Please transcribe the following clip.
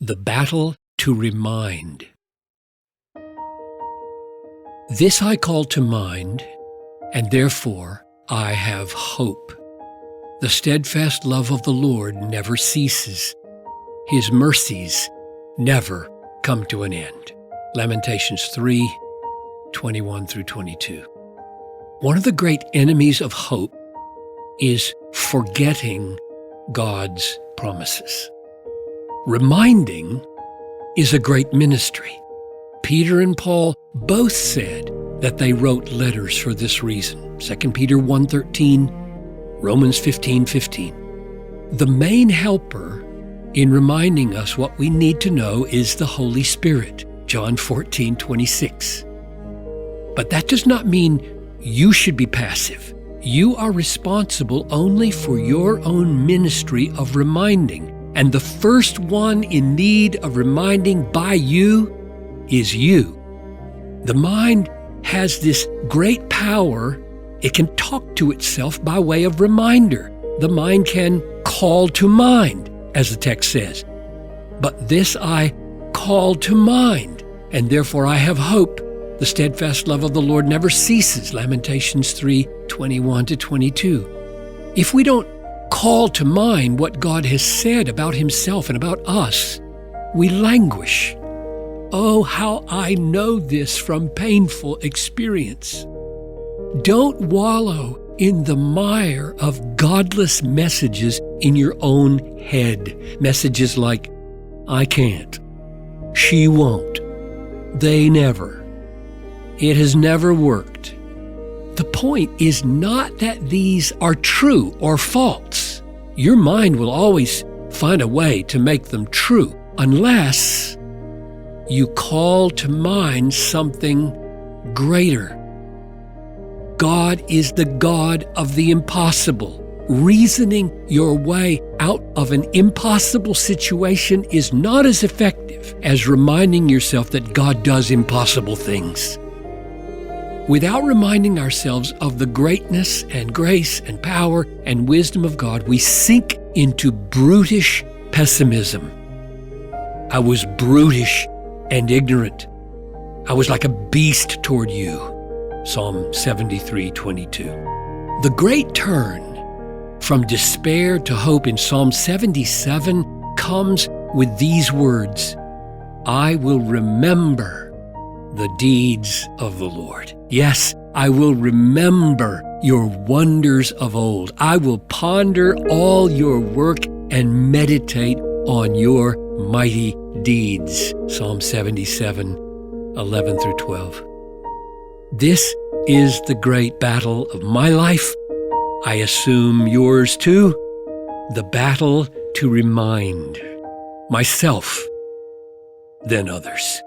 The battle to remind. This I call to mind, and therefore I have hope. The steadfast love of the Lord never ceases. His mercies never come to an end. Lamentations 3:21 through 22. One of the great enemies of hope is forgetting God's promises. Reminding is a great ministry. Peter and Paul both said that they wrote letters for this reason. 2 Peter 1:13, Romans 15:15. The main helper in reminding us what we need to know is the Holy Spirit, John 14:26. But that does not mean you should be passive. You are responsible only for your own ministry of reminding. And the first one in need of reminding by you is you. The mind has this great power. It can talk to itself by way of reminder. The mind can call to mind, as the text says. But this I call to mind, and therefore I have hope. The steadfast love of the Lord never ceases, Lamentations 3:21 to 22. If we don't call to mind what God has said about himself and about us, we languish. Oh, how I know this from painful experience. Don't wallow in the mire of godless messages in your own head. Messages like, I can't, she won't, they never, it has never worked. The point is not that these are true or false. Your mind will always find a way to make them true unless you call to mind something greater. God is the God of the impossible. Reasoning your way out of an impossible situation is not as effective as reminding yourself that God does impossible things. Without reminding ourselves of the greatness and grace and power and wisdom of God, we sink into brutish pessimism. I was brutish and ignorant. I was like a beast toward you. Psalm 73:22. The great turn from despair to hope in Psalm 77 comes with these words, I will remember the deeds of the Lord. Yes, I will remember your wonders of old. I will ponder all your work and meditate on your mighty deeds. Psalm 77:11 through 12. This is the great battle of my life. I assume yours too. The battle to remind myself, then others.